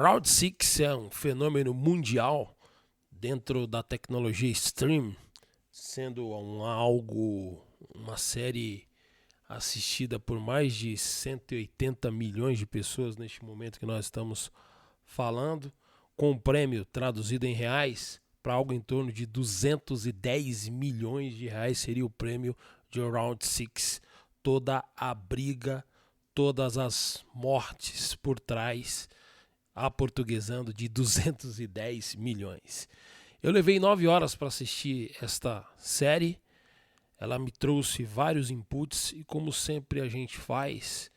Round 6 é um fenômeno mundial dentro da tecnologia stream, sendo uma série assistida por mais de 180 milhões de pessoas neste momento que nós estamos falando, com um prêmio traduzido em reais para algo em torno de 210 milhões de reais seria o prêmio de Round 6. Toda a briga, todas as mortes por trás, aportuguesando, de 210 milhões. Eu levei 9 horas para assistir esta série. Ela me trouxe vários inputs e, como sempre a gente faz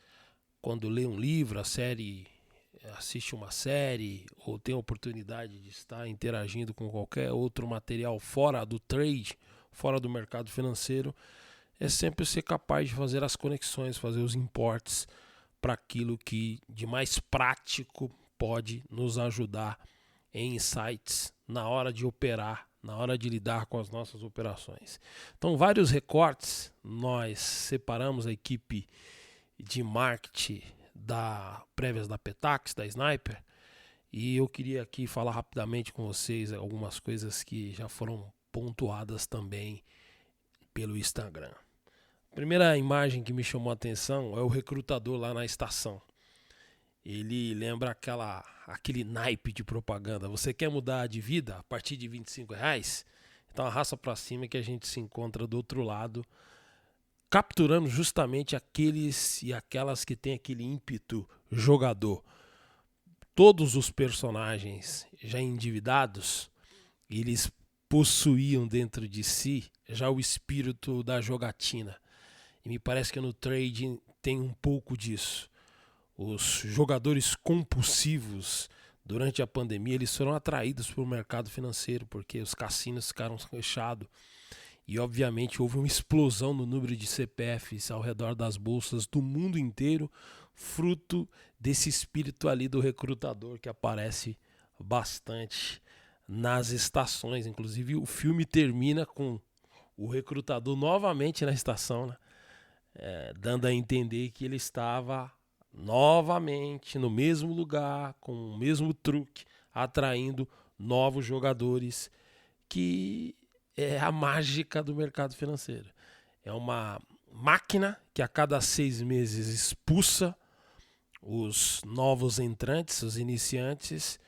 quando lê um livro, assiste uma série ou tem a oportunidade de estar interagindo com qualquer outro material fora do trade, fora do mercado financeiro, é sempre ser capaz de fazer as conexões, fazer os imports para aquilo que de mais prático pode nos ajudar em insights na hora de operar, na hora de lidar com as nossas operações. Então, vários recortes, nós separamos a equipe de marketing da prévias da Petax, da Sniper, e eu queria aqui falar rapidamente com vocês algumas coisas que já foram pontuadas também pelo Instagram. A primeira imagem que me chamou a atenção é o recrutador lá na estação. Ele lembra aquele naipe de propaganda. Você quer mudar de vida a partir de R$25? Então arrasta para cima que a gente se encontra do outro lado, capturando justamente aqueles e aquelas que têm aquele ímpeto jogador. Todos os personagens já endividados, eles possuíam dentro de si já o espírito da jogatina. E me parece que no trading tem um pouco disso. Os jogadores compulsivos durante a pandemia, eles foram atraídos para o mercado financeiro porque os cassinos ficaram fechados e obviamente houve uma explosão no número de CPFs ao redor das bolsas do mundo inteiro, fruto desse espírito ali do recrutador que aparece bastante nas estações. Inclusive o filme termina com o recrutador novamente na estação, né? Dando a entender que ele estava novamente no mesmo lugar, com o mesmo truque, atraindo novos jogadores, que é a mágica do mercado financeiro. É uma máquina que a cada 6 meses expulsa os novos entrantes, os iniciantes,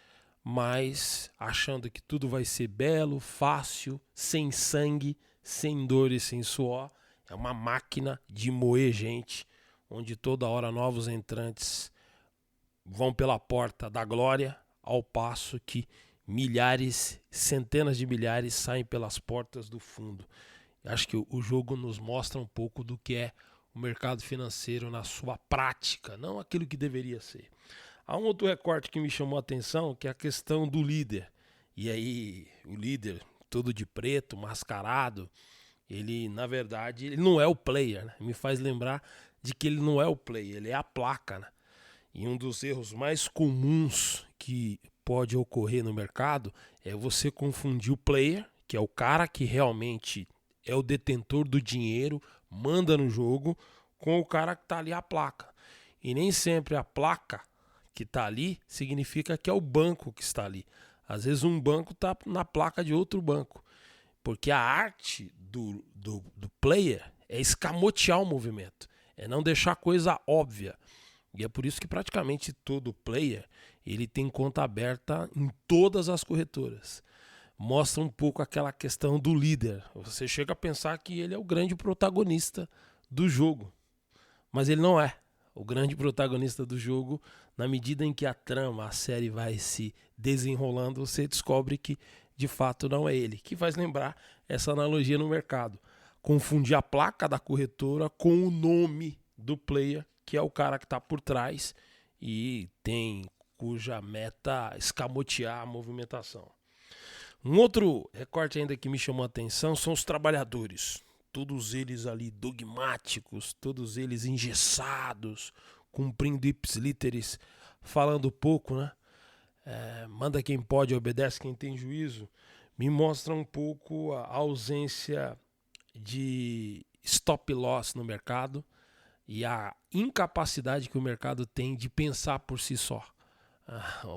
mas achando que tudo vai ser belo, fácil, sem sangue, sem dor e sem suor. É uma máquina de moer gente, onde toda hora novos entrantes vão pela porta da glória, ao passo que milhares, centenas de milhares saem pelas portas do fundo. Acho que o jogo nos mostra um pouco do que é o mercado financeiro na sua prática, não aquilo que deveria ser. Há um outro recorte que me chamou a atenção, que é a questão do líder. E aí, o líder, todo de preto, mascarado, ele, na verdade, ele não é o player, né? Me faz lembrar de que ele não é o player, ele é a placa, né? E um dos erros mais comuns que pode ocorrer no mercado é você confundir o player, que é o cara que realmente é o detentor do dinheiro, manda no jogo, com o cara que está ali a placa. E nem sempre a placa que está ali significa que é o banco que está ali. Às vezes um banco está na placa de outro banco. Porque a arte do player é escamotear o movimento, é não deixar coisa óbvia. E é por isso que praticamente todo player ele tem conta aberta em todas as corretoras. Mostra um pouco aquela questão do líder. Você chega a pensar que ele é o grande protagonista do jogo, mas ele não é o grande protagonista do jogo. Na medida em que a trama, a série vai se desenrolando, você descobre que de fato não é ele. Que faz lembrar essa analogia no mercado. Confundir a placa da corretora com o nome do player, que é o cara que está por trás e tem cuja meta escamotear a movimentação. Um outro recorte ainda que me chamou a atenção são os trabalhadores. Todos eles ali dogmáticos, todos eles engessados, cumprindo ipsilíteres, falando pouco, né? Manda quem pode, obedece quem tem juízo. Me mostra um pouco a ausência de stop loss no mercado e a incapacidade que o mercado tem de pensar por si só.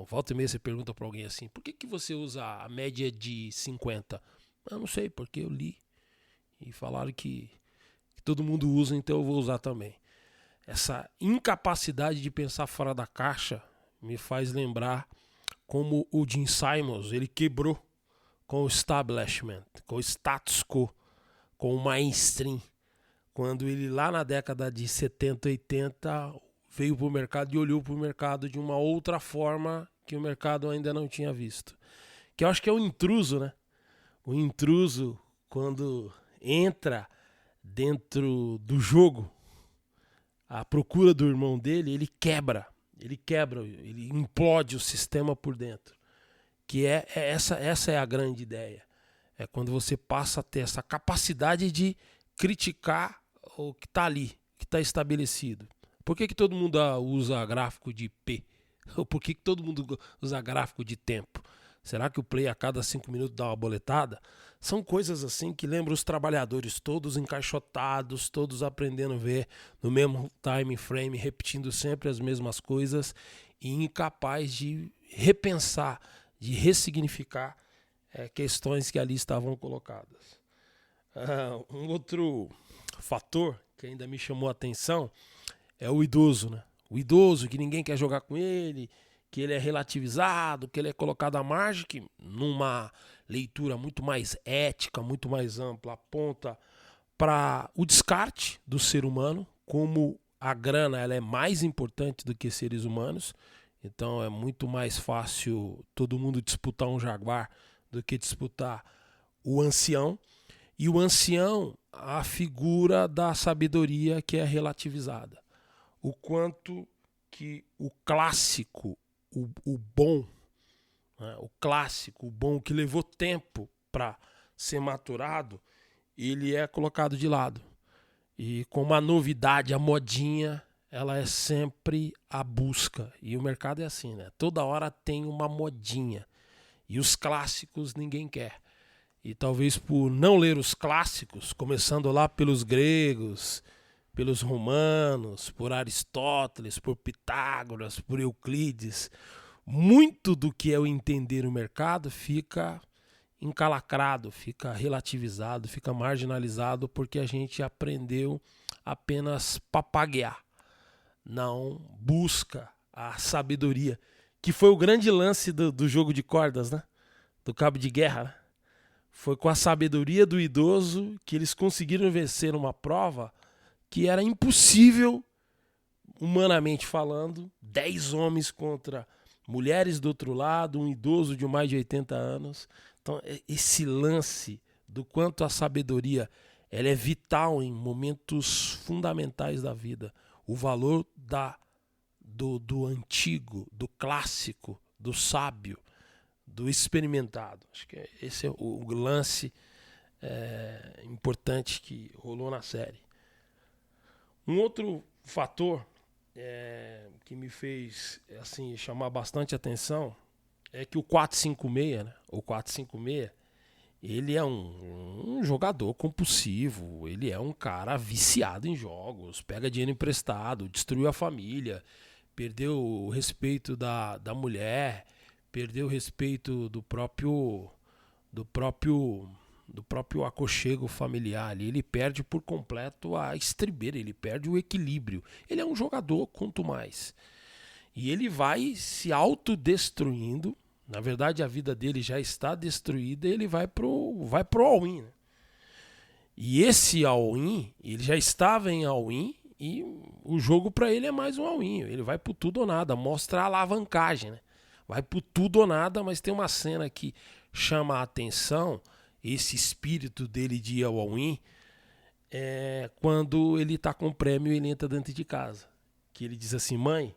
Volta e meia você pergunta pra alguém assim, por que você usa a média de 50? Eu não sei, porque eu li. E falaram que todo mundo usa, então eu vou usar também. Essa incapacidade de pensar fora da caixa me faz lembrar como o Gene Simons, ele quebrou com o establishment, com o status quo, com o mainstream. Quando ele lá na década de 70, 80 veio para o mercado e olhou para o mercado de uma outra forma que o mercado ainda não tinha visto. Que eu acho que é o intruso, né? O intruso, quando entra dentro do jogo, à procura do irmão dele, ele quebra, ele implode o sistema por dentro. Que essa é a grande ideia. É quando você passa a ter essa capacidade de criticar o que está ali, que está estabelecido. Por que todo mundo usa gráfico de P? Ou por que todo mundo usa gráfico de tempo? Será que o play a cada 5 minutos dá uma boletada? São coisas assim que lembram os trabalhadores, todos encaixotados, todos aprendendo a ver no mesmo time frame, repetindo sempre as mesmas coisas e incapaz de repensar, de ressignificar questões que ali estavam colocadas. Um outro fator que ainda me chamou a atenção é o idoso, né? O idoso que ninguém quer jogar com ele, que ele é relativizado, que ele é colocado à margem, que numa leitura muito mais ética, muito mais ampla, aponta para o descarte do ser humano, como a grana ela é mais importante do que seres humanos, então é muito mais fácil todo mundo disputar um jaguar do que disputar o ancião. E o ancião, a figura da sabedoria que é relativizada. O quanto que o clássico, o bom, né, o clássico, o bom que levou tempo para ser maturado, ele é colocado de lado. E como a novidade, a modinha, ela é sempre a busca. E o mercado é assim, né? Toda hora tem uma modinha. E os clássicos ninguém quer. E talvez por não ler os clássicos, começando lá pelos gregos, pelos romanos, por Aristóteles, por Pitágoras, por Euclides, muito do que é o entender o mercado fica encalacrado, fica relativizado, fica marginalizado porque a gente aprendeu apenas papaguear, não busca a sabedoria, que foi o grande lance do jogo de cordas, né? Do cabo de guerra, né? Foi com a sabedoria do idoso que eles conseguiram vencer uma prova que era impossível, humanamente falando, 10 homens contra mulheres do outro lado, um idoso de mais de 80 anos. Então, esse lance do quanto a sabedoria ela é vital em momentos fundamentais da vida. O valor do antigo, do clássico, do sábio, do experimentado. Acho que esse é o lance importante que rolou na série. Um outro fator que me fez assim, chamar bastante atenção é que o 456, né? O 456, ele é um jogador compulsivo, ele é um cara viciado em jogos, pega dinheiro emprestado, destruiu a família, perdeu o respeito da mulher, perdeu o respeito do próprio aconchego familiar ali. Ele perde por completo a estribeira, ele perde o equilíbrio. Ele é um jogador quanto mais. E ele vai se autodestruindo. Na verdade, a vida dele já está destruída e ele vai pro all-in. Né? E esse all-in, ele já estava em all-in e o jogo para ele é mais um all-in. Ele vai pro tudo ou nada, mostra a alavancagem. Né? Vai pro tudo ou nada, mas tem uma cena que chama a atenção, esse espírito dele de ir ao all-in, quando ele tá com o prêmio e ele entra dentro de casa. Que ele diz assim, mãe,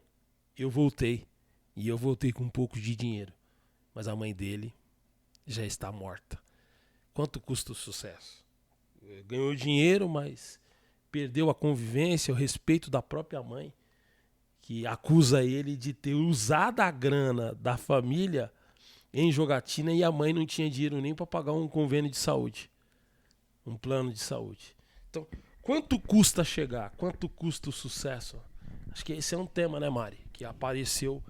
eu voltei. E eu voltei com um pouco de dinheiro. Mas a mãe dele já está morta. Quanto custa o sucesso? Ganhou dinheiro, mas perdeu a convivência, o respeito da própria mãe, que acusa ele de ter usado a grana da família em jogatina e a mãe não tinha dinheiro nem para pagar um convênio de saúde, um plano de saúde. Então, quanto custa chegar? Quanto custa o sucesso? Acho que esse é um tema, né, Mari? Que apareceu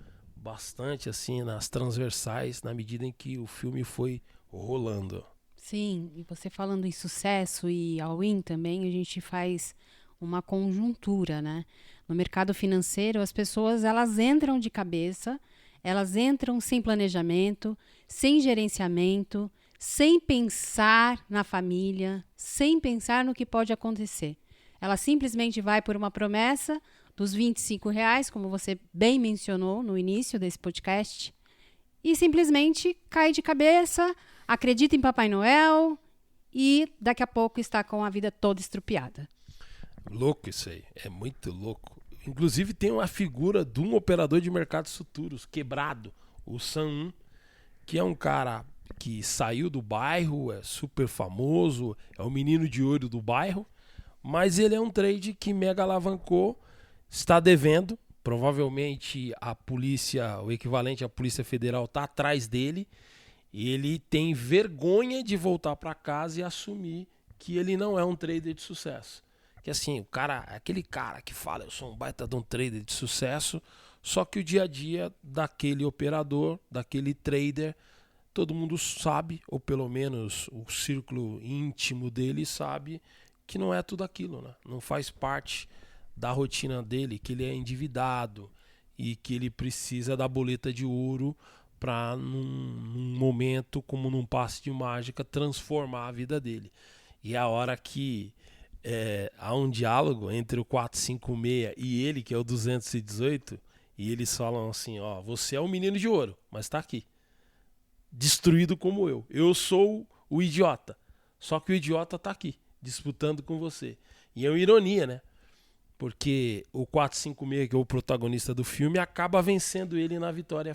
bastante assim nas transversais na medida em que o filme foi rolando. Sim, e você falando em sucesso e all-in também, a gente faz uma conjuntura, né? No mercado financeiro, as pessoas elas entram de cabeça, elas entram sem planejamento, sem gerenciamento, sem pensar na família, sem pensar no que pode acontecer. Ela simplesmente vai por uma promessa dos R$ 25, como você bem mencionou no início desse podcast, e simplesmente cai de cabeça, acredita em Papai Noel e daqui a pouco está com a vida toda estrupiada. Louco isso aí, é muito louco. Inclusive tem uma figura de um operador de mercados futuros quebrado, o Sam, que é um cara que saiu do bairro, é super famoso, é o menino de ouro do bairro, mas ele é um trade que mega alavancou, está devendo, provavelmente a polícia, o equivalente à Polícia Federal está atrás dele, e ele tem vergonha de voltar para casa e assumir que ele não é um trader de sucesso. Que assim, o cara, aquele cara que fala, eu sou um baita de um trader de sucesso, só que o dia a dia daquele operador, daquele trader, todo mundo sabe, ou pelo menos o círculo íntimo dele sabe, que não é tudo aquilo, né? Não faz parte da rotina dele, que ele é endividado e que ele precisa da boleta de ouro para num momento, como num passe de mágica, transformar a vida dele. E é a hora que há um diálogo entre o 456 e ele, que é o 218, e eles falam assim, ó, você é o menino de ouro, mas tá aqui, destruído como eu. Eu sou o idiota, só que o idiota tá aqui, disputando com você. E é uma ironia, né? Porque o 456, que é o protagonista do filme, acaba vencendo ele na vitória,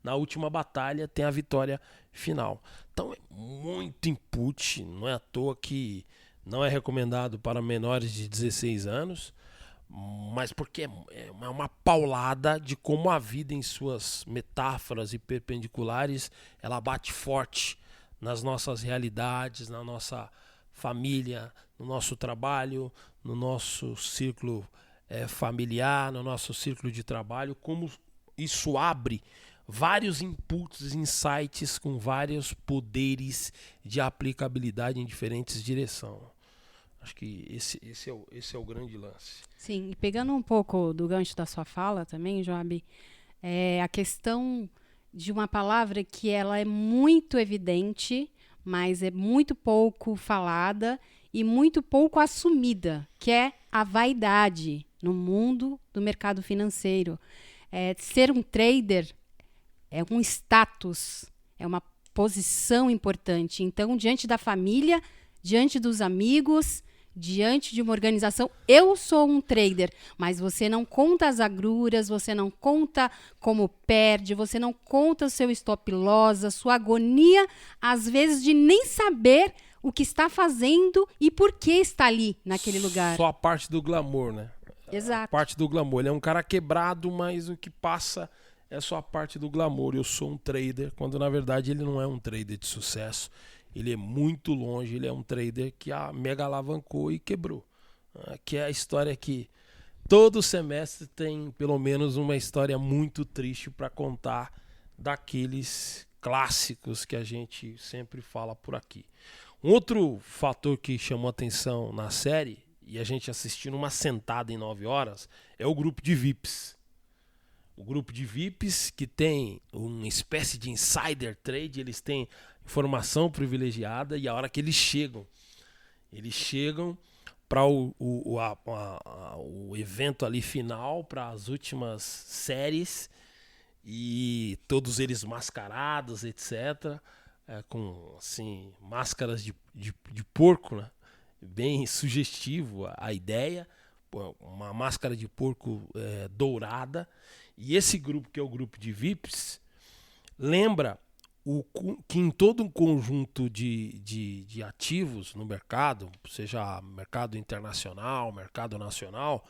na última batalha, tem a vitória final. Então é muito input, não é à toa que não é recomendado para menores de 16 anos, mas porque é uma paulada de como a vida em suas metáforas e perpendiculares, ela bate forte nas nossas realidades, na nossa família, no nosso trabalho, no nosso círculo familiar, no nosso círculo de trabalho, como isso abre vários inputs, insights com vários poderes de aplicabilidade em diferentes direções. Acho que esse é o grande lance. Sim, e pegando um pouco do gancho da sua fala também, Joab, a questão de uma palavra que ela é muito evidente, mas é muito pouco falada e muito pouco assumida, que é a vaidade no mundo do mercado financeiro. Ser um trader é um status, é uma posição importante. Então, diante da família, diante dos amigos, diante de uma organização, eu sou um trader, mas você não conta as agruras, você não conta como perde, você não conta o seu stop loss, a sua agonia, às vezes de nem saber o que está fazendo e por que está ali naquele lugar. Só a parte do glamour, né? Exato. A parte do glamour. Ele é um cara quebrado, mas o que passa é só a parte do glamour. Eu sou um trader, quando na verdade ele não é um trader de sucesso. Ele é muito longe, ele é um trader que a mega alavancou e quebrou. Que é a história que todo semestre tem pelo menos uma história muito triste para contar daqueles clássicos que a gente sempre fala por aqui. Um outro fator que chamou atenção na série, e a gente assistiu numa sentada em 9 horas, é o grupo de VIPs. O grupo de VIPs que tem uma espécie de insider trade, eles têm informação privilegiada e a hora que eles chegam para o evento ali final, para as últimas séries, e todos eles mascarados, etc., com assim, máscaras de porco, né? Bem sugestivo a ideia, uma máscara de porco dourada. E esse grupo, que é o grupo de VIPs, lembra que em todo um conjunto de ativos no mercado, seja mercado internacional, mercado nacional,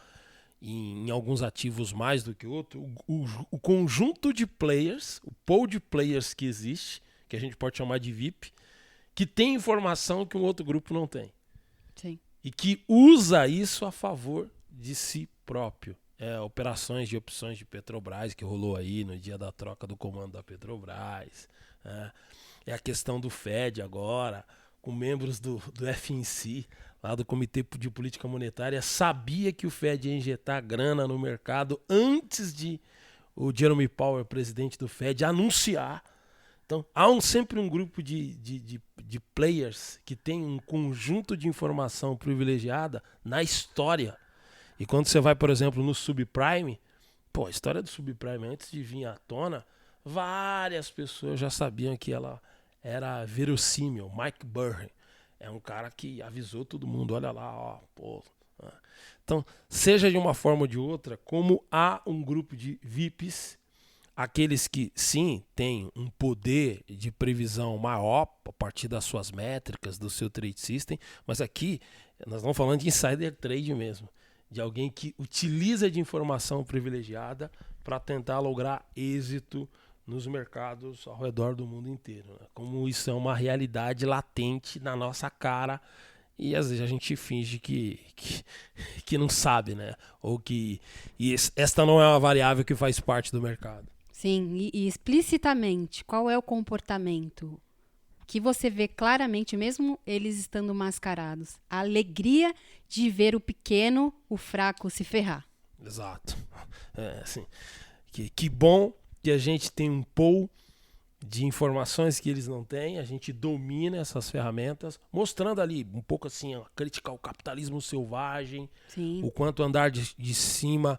em alguns ativos mais do que outro, o conjunto de players, o pool de players que existe, que a gente pode chamar de VIP, que tem informação que um outro grupo não tem. Sim. E que usa isso a favor de si próprio. operações de opções de Petrobras que rolou aí no dia da troca do comando da Petrobras. É a questão do Fed agora, com membros do FNC, lá do Comitê de Política Monetária, sabia que o Fed ia injetar grana no mercado antes de o Jerome Powell, presidente do Fed, anunciar. Então, há sempre um grupo de players que tem um conjunto de informação privilegiada na história. E quando você vai, por exemplo, no subprime, a história do subprime, antes de vir à tona, várias pessoas já sabiam que ela era verossímil. Mike Burry é um cara que avisou todo mundo, olha lá, Então, seja de uma forma ou de outra, como há um grupo de VIPs, aqueles que sim têm um poder de previsão maior a partir das suas métricas, do seu trade system, mas aqui nós estamos falando de insider trade mesmo, de alguém que utiliza de informação privilegiada para tentar lograr êxito nos mercados ao redor do mundo inteiro. Né? Como isso é uma realidade latente na nossa cara e às vezes a gente finge que não sabe, né? Ou que esta não é uma variável que faz parte do mercado. Sim, e explicitamente, qual é o comportamento que você vê claramente, mesmo eles estando mascarados? A alegria de ver o pequeno, o fraco se ferrar. Exato. Assim, que bom que a gente tem um pool de informações que eles não têm, a gente domina essas ferramentas, mostrando ali um pouco assim, criticar o capitalismo selvagem, Sim. O quanto andar de cima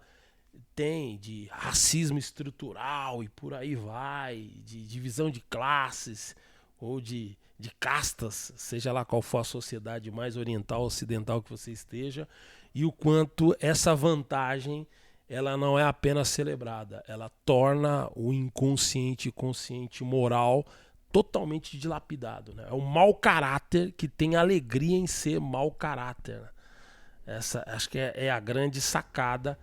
tem de racismo estrutural e por aí vai, de divisão de classes ou de castas, seja lá qual for a sociedade mais oriental ou ocidental que você esteja, e o quanto essa vantagem ela não é apenas celebrada, ela torna o inconsciente e consciente moral totalmente dilapidado. Né? É um mau caráter que tem alegria em ser mau caráter. Né? Essa acho que é a grande sacada.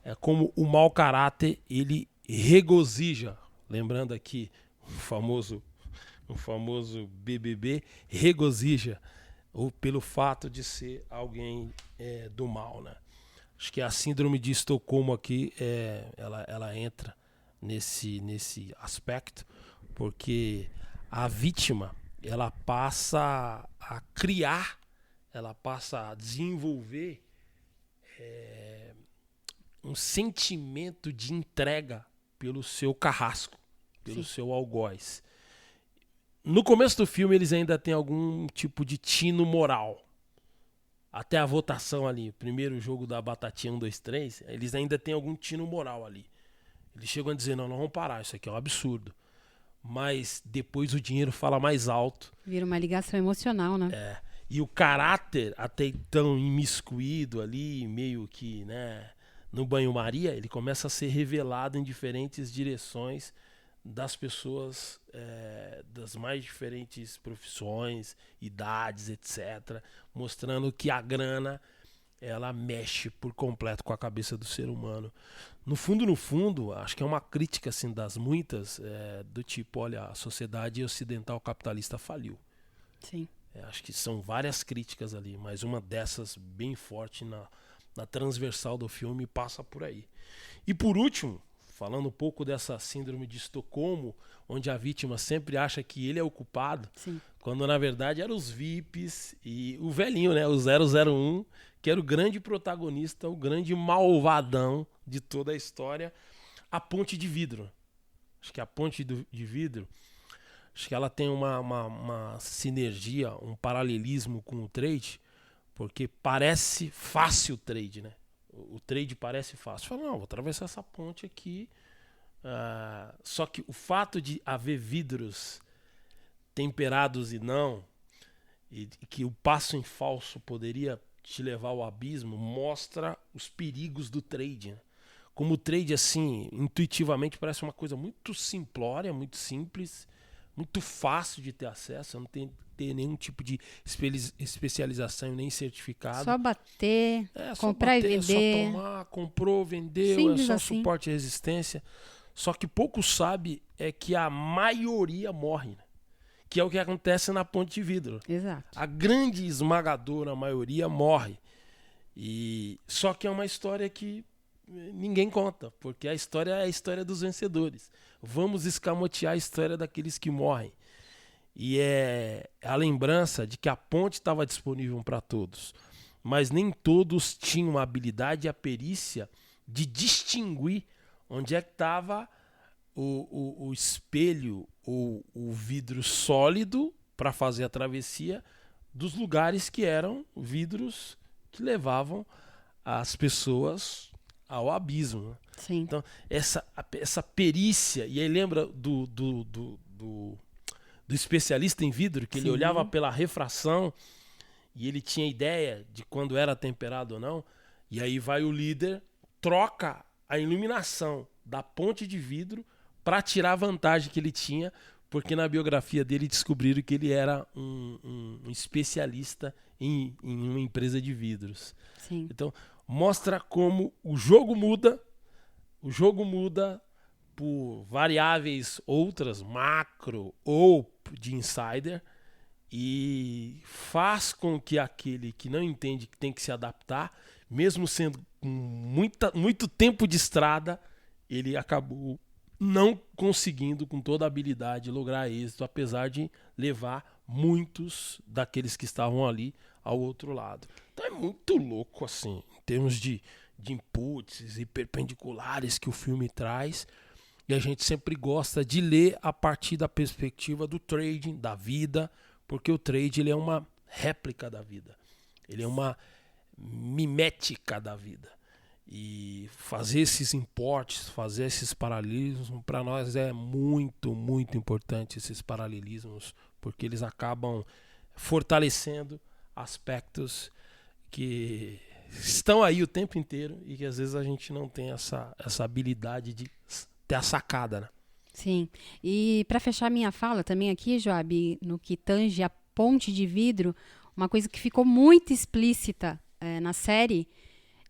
É como o mau caráter ele regozija, lembrando aqui o famoso BBB, regozija pelo fato de ser alguém do mal, né? Acho que a síndrome de Estocolmo aqui, ela entra nesse aspecto, porque a vítima ela passa a criar, ela passa a desenvolver um sentimento de entrega pelo seu carrasco, pelo seu algoz. No começo do filme eles ainda têm algum tipo de tino moral. Até a votação ali, o primeiro jogo da batatinha 1, 2, 3, eles ainda têm algum tino moral ali. Eles chegam a dizer, não vamos parar, isso aqui é um absurdo. Mas depois o dinheiro fala mais alto. Vira uma ligação emocional, né? E o caráter até então imiscuído ali, meio que, né, no banho-maria, ele começa a ser revelado em diferentes direções das pessoas das mais diferentes profissões, idades, etc., mostrando que a grana ela mexe por completo com a cabeça do ser humano. No fundo, acho que é uma crítica assim, das muitas, do tipo, olha, a sociedade ocidental capitalista faliu. Sim. Acho que são várias críticas ali, mas uma dessas bem forte na transversal do filme passa por aí. E por último, falando um pouco dessa síndrome de Estocolmo, onde a vítima sempre acha que ele é o culpado, Sim. quando na verdade eram os VIPs e o velhinho, né, o 001, que era o grande protagonista, o grande malvadão de toda a história, a ponte de vidro. Acho que a ponte de vidro, acho que ela tem uma sinergia, um paralelismo com o trade, porque parece fácil o trade, né? O trade parece fácil. Fala, não, vou atravessar essa ponte aqui. Só que o fato de haver vidros temperados e que o passo em falso poderia te levar ao abismo, mostra os perigos do trade. Né? Como o trade, assim, intuitivamente parece uma coisa muito simplória, muito simples, muito fácil de ter acesso, não tem ter nenhum tipo de especialização nem certificado. Só bater, comprar e vender. Só tomar, comprou, vendeu, Simples é só assim. suporte e resistência. Só que pouco sabe é que a maioria morre, né? Que é o que acontece na ponte de vidro. Exato. A grande esmagadora maioria morre. Só que é uma história que ninguém conta, porque a história é a história dos vencedores. Vamos escamotear a história daqueles que morrem. E é a lembrança de que a ponte estava disponível para todos, mas nem todos tinham a habilidade e a perícia de distinguir onde é que estava o espelho ou o vidro sólido para fazer a travessia dos lugares que eram vidros que levavam as pessoas ao abismo. Sim. Então, essa perícia, e aí lembra do especialista em vidro, que ele olhava pela refração e ele tinha ideia de quando era temperado ou não, e aí vai o líder, troca a iluminação da ponte de vidro para tirar a vantagem que ele tinha, porque na biografia dele descobriram que ele era um especialista em uma empresa de vidros. Sim. Então, mostra como o jogo muda por variáveis outras, macro ou de insider, e faz com que aquele que não entende que tem que se adaptar, mesmo sendo com muito tempo de estrada, ele acabou não conseguindo com toda a habilidade lograr êxito, apesar de levar muitos daqueles que estavam ali ao outro lado. Então é muito louco assim, em termos de inputs e perpendiculares que o filme traz, e a gente sempre gosta de ler a partir da perspectiva do trading, da vida, porque o trade ele é uma réplica da vida, ele é uma mimética da vida. E fazer esses importes, fazer esses paralelismos, para nós é muito, muito importante esses paralelismos, porque eles acabam fortalecendo aspectos que estão aí o tempo inteiro e que às vezes a gente não tem essa habilidade de ter a sacada, né? Sim. E para fechar minha fala também aqui, Joab, no que tange a ponte de vidro, uma coisa que ficou muito explícita na série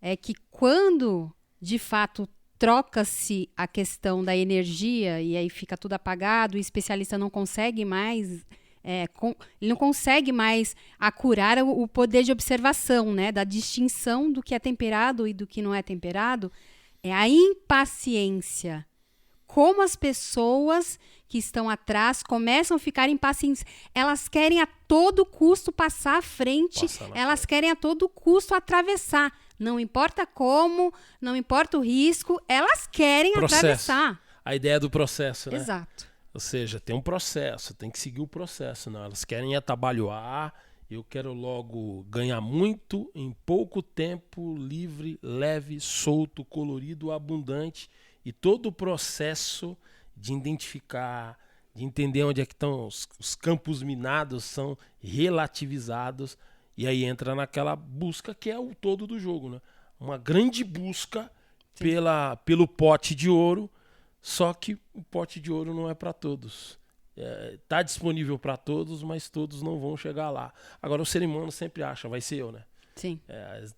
é que quando, de fato, troca-se a questão da energia e aí fica tudo apagado, o especialista não consegue mais, ele não consegue mais acurar o poder de observação, né, da distinção do que é temperado e do que não é temperado, é a impaciência. Como as pessoas que estão atrás começam a ficar impacientes. Elas querem a todo custo passar à frente, elas querem a todo custo atravessar. Não importa como, não importa o risco, elas querem atravessar. A ideia do processo, né? Exato. Ou seja, tem um processo, tem que seguir o processo. Não, elas querem atabalhoar, eu quero logo ganhar muito em pouco tempo, livre, leve, solto, colorido, abundante. E todo o processo de identificar, de entender onde é que estão os campos minados são relativizados. E aí entra naquela busca que é o todo do jogo, né? Uma grande busca pelo pote de ouro, só que o pote de ouro não é para todos. Tá disponível para todos, mas todos não vão chegar lá. Agora o ser humano sempre acha, vai ser eu, né? Sim.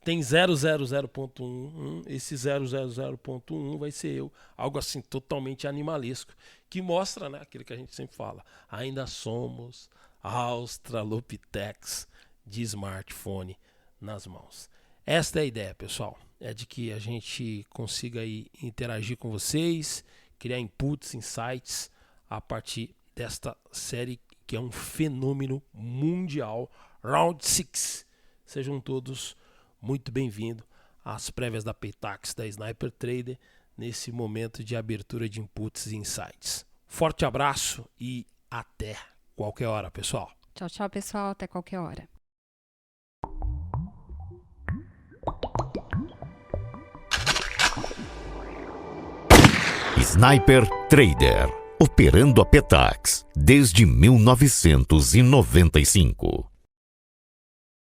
Tem 000.1, esse 000.1 vai ser eu. Algo assim totalmente animalesco, que mostra, né, aquilo que a gente sempre fala. Ainda somos Australopithecus de smartphone nas mãos. Esta é a ideia, pessoal. É de que a gente consiga aí interagir com vocês, criar inputs, insights a partir desta série que é um fenômeno mundial. Round 6. Sejam todos muito bem-vindos às prévias da Paytax, da Sniper Trader, nesse momento de abertura de inputs e insights. Forte abraço e até qualquer hora, pessoal. Tchau, tchau, pessoal. Até qualquer hora. Sniper Trader, operando a Paytax desde 1995.